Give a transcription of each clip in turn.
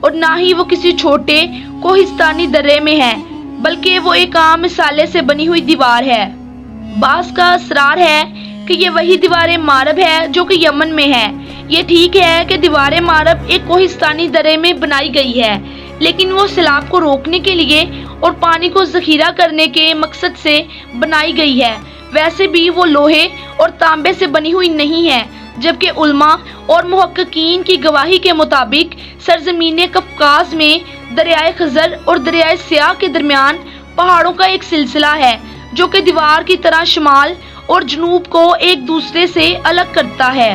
اور نہ ہی وہ کسی چھوٹے کوہستانی درے میں ہے، بلکہ وہ ایک عام مسالے سے بنی ہوئی دیوار ہے۔ بعض کا اصرار ہے کہ یہ وہی دیوار معرب ہے جو کہ یمن میں ہے۔ یہ ٹھیک ہے کہ دیوار معرب ایک کوہستانی درے میں بنائی گئی ہے، لیکن وہ سیلاب کو روکنے کے لیے اور پانی کو ذخیرہ کرنے کے مقصد سے بنائی گئی ہے۔ ویسے بھی وہ لوہے اور تانبے سے بنی ہوئی نہیں ہے، جبکہ علماء اور محققین کی گواہی کے مطابق سرزمین قفقاز میں دریائے خزر اور دریائے سیاہ کے درمیان پہاڑوں کا ایک سلسلہ ہے جو کہ دیوار کی طرح شمال اور جنوب کو ایک دوسرے سے الگ کرتا ہے۔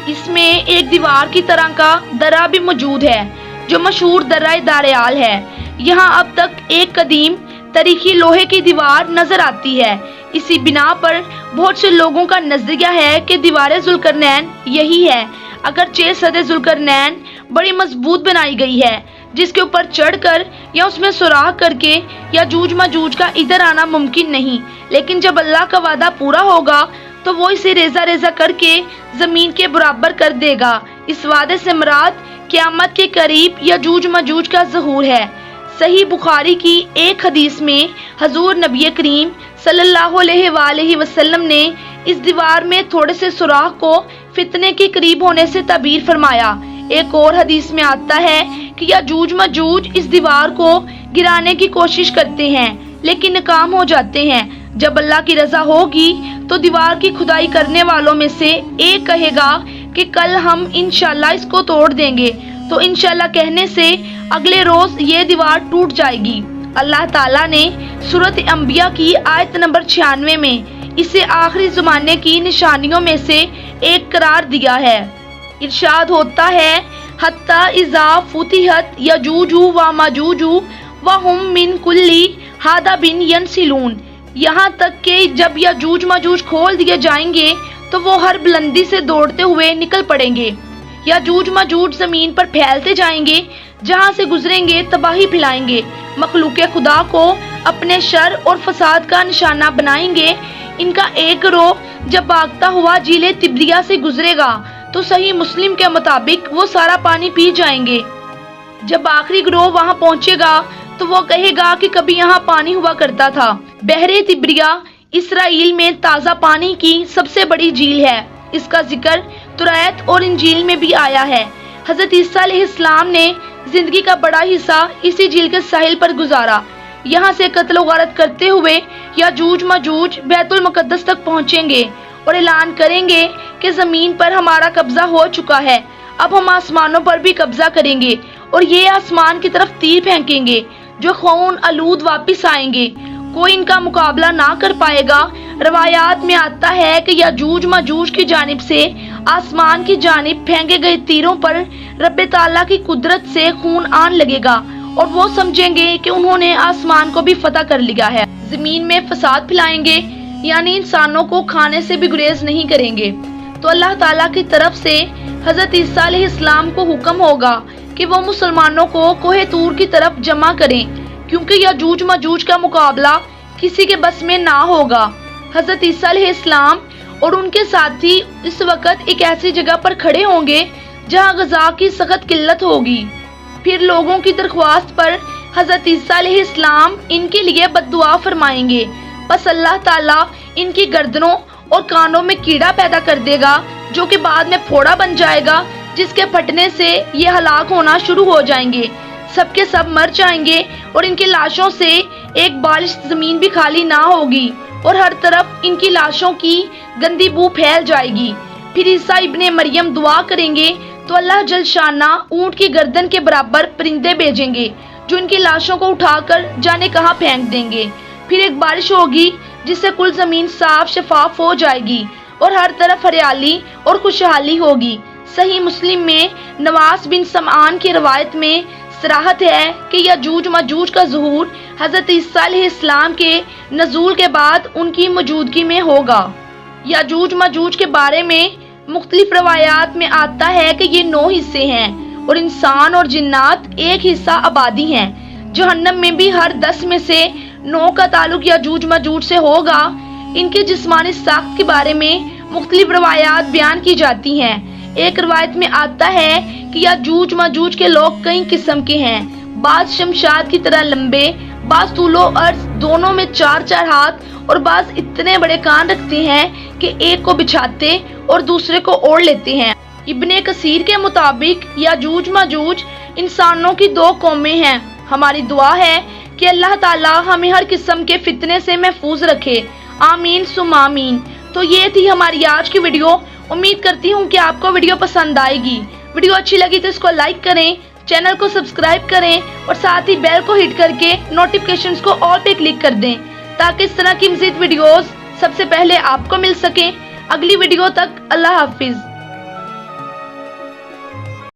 اس میں ایک دیوار کی طرح کا درہ بھی موجود ہے جو مشہور درہ داریال ہے۔ یہاں اب تک ایک قدیم تاریخی لوہے کی دیوار نظر آتی ہے۔ اسی بنا پر بہت سے لوگوں کا نظریہ ہے کہ دیوار ذوالقرنین یہی ہے، اگرچہ سد ذوالقرنین بڑی مضبوط بنائی گئی ہے، جس کے اوپر چڑھ کر یا اس میں سوراخ کر کے یاجوج ماجوج کا ادھر آنا ممکن نہیں، لیکن جب اللہ کا وعدہ پورا ہوگا تو وہ اسے ریزہ ریزہ کر کے زمین کے برابر کر دے گا۔ اس وعدے سے مراد قیامت کے قریب یاجوج ماجوج کا ظہور ہے۔ صحیح بخاری کی ایک حدیث میں حضور نبی کریم صلی اللہ علیہ وآلہ وسلم نے اس دیوار میں تھوڑے سے سوراخ کو فتنے کے قریب ہونے سے تعبیر فرمایا۔ ایک اور حدیث میں آتا ہے کہ یاجوج ماجوج اس دیوار کو گرانے کی کوشش کرتے ہیں لیکن ناکام ہو جاتے ہیں۔ جب اللہ کی رضا ہوگی تو دیوار کی کھدائی کرنے والوں میں سے ایک کہے گا کہ کل ہم انشاءاللہ اس کو توڑ دیں گے، تو انشاءاللہ کہنے سے اگلے روز یہ دیوار ٹوٹ جائے گی۔ اللہ تعالیٰ نے سورۃ انبیاء کی آیت نمبر 96 میں اسے آخری زمانے کی نشانیوں میں سے ایک قرار دیا ہے۔ ارشاد ہوتا ہے حتی اذا فتحت یاجوج و ماجوج وہم من کل حدب ینسلون، یہاں تک کہ جب یاجوج ماجوج کھول دیے جائیں گے تو وہ ہر بلندی سے دوڑتے ہوئے نکل پڑیں گے۔ یاجوج ماجوج زمین پر پھیلتے جائیں گے، جہاں سے گزریں گے تباہی پھیلائیں گے، مخلوق خدا کو اپنے شر اور فساد کا نشانہ بنائیں گے۔ ان کا ایک گروہ جب بھاگتا ہوا جھیل تبریہ سے گزرے گا تو صحیح مسلم کے مطابق وہ سارا پانی پی جائیں گے۔ جب آخری گروہ وہاں پہنچے گا تو وہ کہے گا کہ کبھی یہاں پانی ہوا کرتا تھا۔ بحر تبریہ اسرائیل میں تازہ پانی کی سب سے بڑی جھیل ہے۔ اس کا ذکر توریت اور انجیل میں بھی آیا ہے۔ حضرت عیسیٰ علیہ السلام نے زندگی کا بڑا حصہ اسی جھیل کے ساحل پر گزارا۔ یہاں سے قتل و غارت کرتے ہوئے یاجوج ماجوج بیت المقدس تک پہنچیں گے اور اعلان کریں گے کہ زمین پر ہمارا قبضہ ہو چکا ہے، اب ہم آسمانوں پر بھی قبضہ کریں گے اور یہ آسمان کی طرف تیر پھینکیں گے جو خون آلود واپس آئیں گے، کوئی ان کا مقابلہ نہ کر پائے گا۔ روایات میں آتا ہے کہ یاجوج ماجوج کی جانب سے آسمان کی جانب پھینکے گئے تیروں پر رب تعالیٰ کی قدرت سے خون آن لگے گا اور وہ سمجھیں گے کہ انہوں نے آسمان کو بھی فتح کر لیا ہے۔ زمین میں فساد پھیلائیں گے، یعنی انسانوں کو کھانے سے بھی گریز نہیں کریں گے۔ تو اللہ تعالیٰ کی طرف سے حضرت عیسیٰ علیہ السلام کو حکم ہوگا کہ وہ مسلمانوں کو کوہ طور کی طرف جمع کریں، کیونکہ یاجوج ماجوج کا مقابلہ کسی کے بس میں نہ ہوگا۔ حضرت عیسیٰ علیہ السلام اور ان کے ساتھی اس وقت ایک ایسی جگہ پر کھڑے ہوں گے جہاں غذا کی سخت قلت ہوگی۔ پھر لوگوں کی درخواست پر حضرت عیسیٰ علیہ السلام ان کے لیے بد دعا فرمائیں گے، پس اللہ تعالیٰ ان کی گردنوں اور کانوں میں کیڑا پیدا کر دے گا جو کہ بعد میں پھوڑا بن جائے گا، جس کے پھٹنے سے یہ ہلاک ہونا شروع ہو جائیں گے، سب کے سب مر جائیں گے اور ان کی لاشوں سے ایک بالش زمین بھی خالی نہ ہوگی اور ہر طرف ان کی لاشوں کی گندی بو پھیل جائے گی۔ پھر عیسیٰ ابن مریم دعا کریں گے تو اللہ جل شانہ اونٹ کی گردن کے برابر پرندے بھیجیں گے جو ان کی لاشوں کو اٹھا کر جانے کہاں پھینک دیں گے۔ پھر ایک بارش ہوگی جس سے کل زمین صاف شفاف ہو جائے گی اور ہر طرف ہریالی اور خوشحالی ہوگی۔ صحیح مسلم میں نواس بن سمعان کی روایت میں صراحت ہے کہ یاجوج ماجوج کا ظہور حضرت عیسیٰ علیہ السلام کے نزول کے بعد ان کی موجودگی میں ہوگا۔ یاجوج ماجوج کے بارے میں مختلف روایات میں آتا ہے کہ یہ 9 حصے ہیں اور انسان اور جنات ایک حصہ آبادی ہیں۔ جہنم میں بھی ہر 10 میں سے 9 کا تعلق یاجوج ماجوج سے ہوگا۔ ان کی جسمانی ساخت کے بارے میں مختلف روایات بیان کی جاتی ہیں۔ ایک روایت میں آتا ہے کہ یاجوج ماجوج کے لوگ کئی قسم کے ہیں، بعض شمشاد کی طرح لمبے، بعض طول و عرض دونوں میں 4 ہاتھ، اور بعض اتنے بڑے کان رکھتے ہیں کہ ایک کو بچھاتے اور دوسرے کو اوڑھ لیتے ہیں۔ ابن کثیر کے مطابق یاجوج ماجوج انسانوں کی 2 قومیں ہیں۔ ہماری دعا ہے کہ اللہ تعالی ہمیں ہر قسم کے فتنے سے محفوظ رکھے، آمین ثم آمین۔ تو یہ تھی ہماری آج کی ویڈیو۔ امید کرتی ہوں کہ آپ کو ویڈیو پسند آئے گی۔ ویڈیو اچھی لگی تو اس کو لائک کریں، چینل کو سبسکرائب کریں اور ساتھ ہی بیل کو ہٹ کر کے نوٹیفیکیشنز کو آل پہ کلک کر دیں تاکہ اس طرح کی مزید ویڈیوز سب سے پہلے آپ کو مل سکیں۔ اگلی ویڈیو تک اللہ حافظ۔